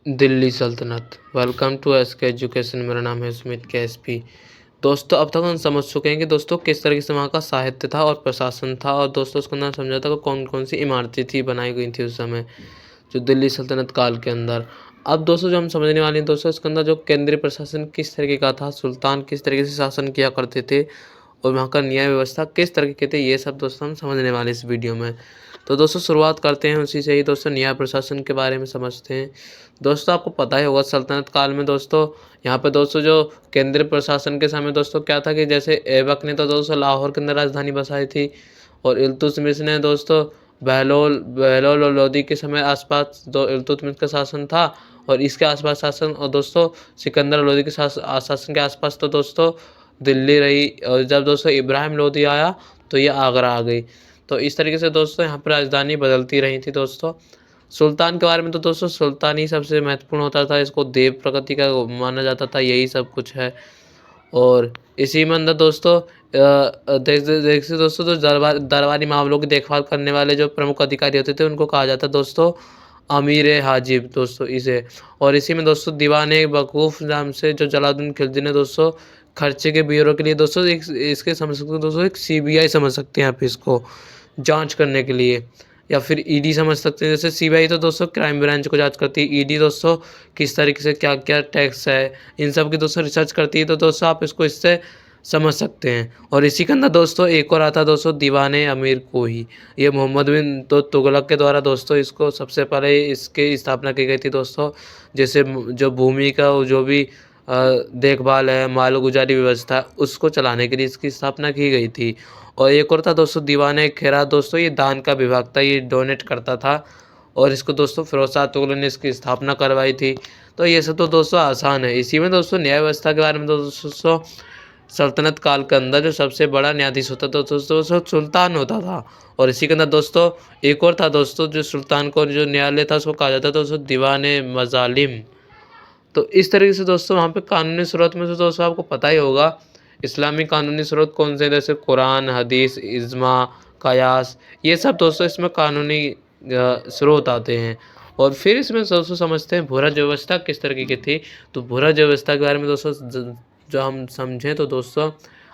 दिल्ली सल्तनत। Welcome to SK education. मेरा नाम है सुमित केएसपी। दोस्तों, अब तक हम समझ चुके हैं कि दोस्तों किस तरीके से वहाँ का साहित्य था और प्रशासन था, और दोस्तों उसके अंदर समझा था कि कौन कौन सी इमारतें थी बनाई गई थी उस समय जो दिल्ली सल्तनत काल के अंदर। अब दोस्तों जो हम समझने वाले हैं दोस्तों, इसके अंदर जो केंद्रीय प्रशासन किस तरीके का था, सुल्तान किस तरीके से शासन किया करते थे और वहाँ का न्याय व्यवस्था किस तरीके के थे, ये सब दोस्तों हम समझने वाले इस वीडियो में। तो दोस्तों शुरुआत करते हैं उसी से ही। दोस्तों न्याय प्रशासन के बारे में समझते हैं। दोस्तों आपको पता ही होगा सल्तनत काल में दोस्तों यहाँ पे दोस्तों जो केंद्रीय प्रशासन के समय दोस्तों क्या था कि जैसे ऐबक ने तो दोस्तों लाहौर के अंदर राजधानी बसाई थी, और इल्तुतमिश ने दोस्तों बहलोल बहलोल और लोदी के समय आसपास दो इल्तुतमिश का शासन था और इसके आसपास शासन, और दोस्तों सिकंदर लोदी के शासन के आसपास तो दोस्तों दिल्ली रही, और जब दोस्तों इब्राहिम लोदी आया तो ये आगरा आ गई। तो इस तरीके से दोस्तों यहाँ पर राजधानी बदलती रही थी। दोस्तों सुल्तान के बारे में तो दोस्तों सुल्तान ही सबसे महत्वपूर्ण होता था, इसको देव प्रकृति का माना जाता था, यही सब कुछ है। और इसी में अंदर दोस्तों देखिए दोस्तों, तो दरबारी मामलों की देखभाल करने वाले जो प्रमुख अधिकारी होते थे उनको कहा जाता दोस्तों अमीर हाजिब दोस्तों इसे। और इसी में दोस्तों दीवान वकूफ़ नाम से जो जलालुद्दीन खिलजी ने दोस्तों खर्चे के ब्यूरो के लिए दोस्तों एक इसके समझ सकते हो दोस्तों, एक सीबीआई समझ सकते हैं आप इसको, जांच करने के लिए, या फिर ईडी समझ सकते हैं। जैसे सीबीआई तो दोस्तों क्राइम ब्रांच को जांच करती है, ईडी दोस्तों किस तरीके से क्या क्या टैक्स है इन सब की दोस्तों रिसर्च करती है। तो दोस्तों आप इसको इससे समझ सकते हैं। और इसी के अंदर दोस्तों एक और आता दोस्तों दीवाने अमीर को ही, ये मोहम्मद बिन तो तुगलक के द्वारा दोस्तों इसको सबसे पहले इसकी स्थापना की गई थी दोस्तों। जैसे जो भूमि का जो भी देखभाल है, मालगुजारी व्यवस्था, उसको चलाने के लिए इसकी स्थापना की गई थी। और एक और था दोस्तों दीवाने खैरात दोस्तों, ये दान का विभाग था, ये डोनेट करता था, और इसको दोस्तों फिरोज शाह तुगलक ने इसकी स्थापना करवाई थी। तो ये सब तो दोस्तों आसान है। इसी में दोस्तों न्याय व्यवस्था के बारे में दोस्तों सल्तनत काल के अंदर जो सबसे बड़ा न्यायाधीश होता था दोस्तों सुल्तान होता था। और इसी के अंदर दोस्तों एक और था दोस्तों, जो सुल्तान को जो न्यायालय था उसको कहा जाता था दोस्तों दीवाने मजालिम। तो इस तरीके से दोस्तों वहाँ पे कानूनी स्रोत में तो दोस्तों आपको पता ही होगा इस्लामी कानूनी स्रोत कौन से, जैसे कुरान, हदीस, इज्मा, कयास, ये सब दोस्तों इसमें कानूनी स्रोत आते हैं। और फिर इसमें दोस्तों समझते हैं भूरा व्यवस्था किस तरीके की थी। तो भूरा व्यवस्था के बारे में दोस्तों जो हम समझें तो दोस्तों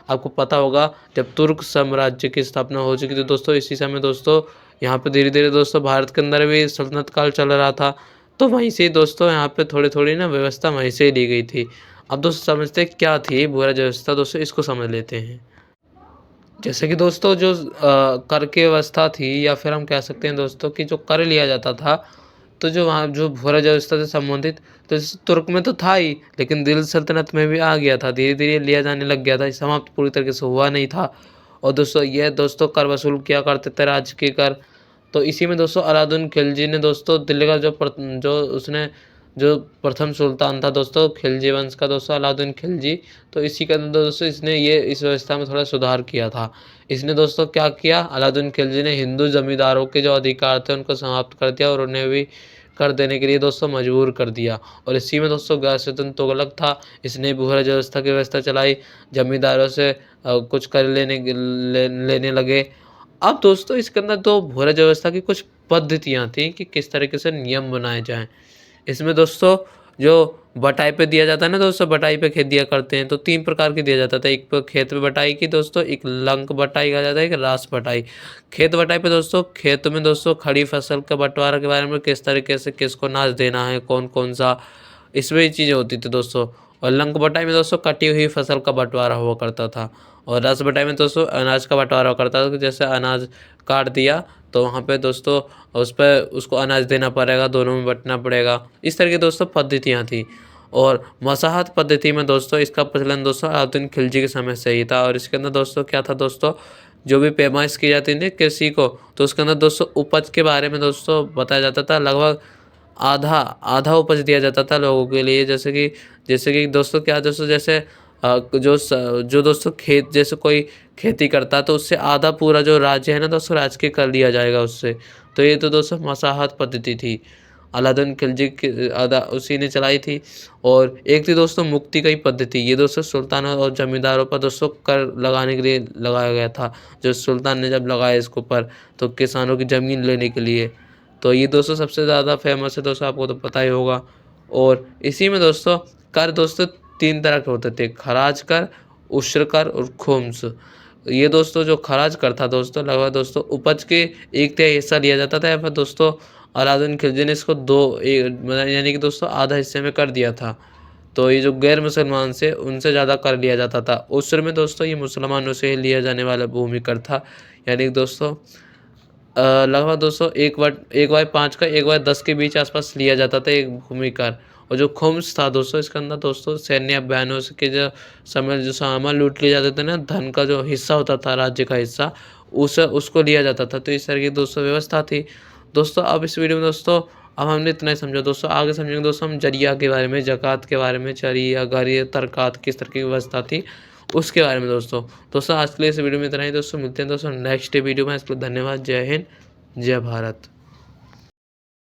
आपको पता होगा जब तुर्क साम्राज्य की स्थापना हो चुकी थी दोस्तों, इसी समय दोस्तों यहाँ पे धीरे धीरे दोस्तों भारत के अंदर भी सल्तनत काल चल रहा था। तो वहीं से दोस्तों यहाँ पे थोड़ी थोड़ी ना व्यवस्था वहीं से ही ली गई थी। अब दोस्तों समझते हैं क्या थी भूरा व्यवस्था दोस्तों, इसको समझ लेते हैं। जैसे कि दोस्तों जो कर की व्यवस्था थी, या फिर हम कह सकते हैं दोस्तों कि जो कर लिया जाता था, तो जो वहाँ जो भूरा व्यवस्था से संबंधित तो जैसे तुर्क में तो था ही, लेकिन दिल्ली सल्तनत में भी आ गया था, धीरे धीरे लिया जाने लग गया था, समाप्त पूरी तरीके से हुआ नहीं था। और दोस्तों ये दोस्तों कर वसूल किया करते थे राज्य के कर। तो इसी में दोस्तों अलाउद्दीन खिलजी ने दोस्तों दिल्ली का जो उसने जो प्रथम सुल्तान था दोस्तों खिलजी वंश का दोस्तों अलाउद्दीन खिलजी, तो इसी के अंदर दोस्तों इसने ये इस व्यवस्था में थोड़ा सुधार किया था। इसने दोस्तों क्या किया, अलाउद्दीन खिलजी ने हिंदू जमींदारों के जो अधिकार थे उनको समाप्त कर दिया और उन्हें भी कर देने के लिए दोस्तों मजबूर कर दिया। और इसी में दोस्तों गयासुद्दीन तुगलक था, इसने भूरा व्यवस्था की व्यवस्था चलाई, जमींदारों से कुछ कर लेने लगे। अब दोस्तों इसके अंदर तो भूरा व्यवस्था की कुछ पद्धतियाँ थी कि किस तरीके से नियम बनाए जाएँ। इसमें दोस्तों जो बटाई पे दिया जाता है ना दोस्तों, बटाई पे खेत दिया करते हैं, तो 3 प्रकार की दिया जाता था। एक पे खेत पे बटाई की दोस्तों, एक लंक बटाई कहा जाता है, एक रास बटाई। खेत बटाई पे दोस्तों खेत में दोस्तों खड़ी फसल का बंटवारा के बारे में किस तरीके से किसको अनाज देना है, कौन कौन सा, इसमें ये चीज़ें होती थी दोस्तों। और लंक बटाई में दोस्तों कटी हुई फसल का बंटवारा हुआ करता था। और रस बटाई में दोस्तों अनाज का बंटवारा हुआ करता था कि जैसे अनाज काट दिया तो वहाँ पे दोस्तों उस पर उसको अनाज देना पड़ेगा, दोनों में बँटना पड़ेगा। इस तरह की दोस्तों पद्धतियाँ थी। और मसाहत पद्धति में दोस्तों इसका प्रचलन दोस्तों अलाउद्दीन खिलजी के समय से ही था। और इसके अंदर दोस्तों क्या था दोस्तों, जो भी पैमाइश की जाती थी कृषि को, तो उसके अंदर दोस्तों उपज के बारे में दोस्तों बताया जाता था। लगभग आधा आधा उपज दिया जाता था लोगों के लिए। जैसे कि दोस्तों क्या दोस्तों, जैसे जो दोस्तों खेत जैसे कोई खेती करता है तो उससे आधा पूरा जो राज्य है ना दोस्तों राजकीय कर लिया जाएगा उससे। तो ये तो दोस्तों मसाहत पद्धति थी, अलाउद्दीन खिलजी की आधा उसी ने चलाई थी। और एक थी दोस्तों मुक्ति की पद्धति, ये दोस्तों सुल्तानों और जमींदारों पर दोस्तों कर लगाने के लिए लगाया गया था। जो सुल्तान ने जब लगाया इसके ऊपर तो किसानों की ज़मीन लेने के लिए, तो ये दोस्तों सबसे ज़्यादा फेमस है दोस्तों, आपको तो पता ही होगा। और इसी में दोस्तों कर दोस्तों 3 तरह के होते थे, खराज कर, उश्र कर और खुम्स। ये दोस्तों जो खराज कर था दोस्तों, लगभग दोस्तों उपज के 1/3 हिस्सा लिया जाता था, या फिर दोस्तों अलाउद्दीन खिलजी ने इसको मतलब यानी कि दोस्तों आधा हिस्से में कर दिया था। तो ये जो गैर मुसलमान से उनसे ज़्यादा कर लिया जाता था। उस में दोस्तों ये मुसलमानों से लिया जाने वाला भूमि कर था, यानी कि दोस्तों लगभग दोस्तों 1/5 का 1/10 के बीच आसपास लिया जाता था एक भूमि कर। और जो खुम्स था दोस्तों, इसके अंदर दोस्तों सैन्य अभियानों के जो समय जो सामान लूट लिए जाते थे ना, धन का जो हिस्सा होता था, राज्य का हिस्सा, उसको लिया जाता था। तो इस तरह की दोस्तों व्यवस्था थी। दोस्तों अब इस वीडियो में दोस्तों अब हमने इतना ही समझा दोस्तों, आगे समझेंगे दोस्तों हम जरिया के बारे में, ज़कात के बारे में, चरिया, गरिया, तरकात किस तरह की व्यवस्था थी उसके बारे में दोस्तों आज के लिए इस वीडियो में इतना ही दोस्तों। मिलते हैं दोस्तों नेक्स्ट वीडियो में। इसके लिए धन्यवाद। जय हिंद, जय भारत।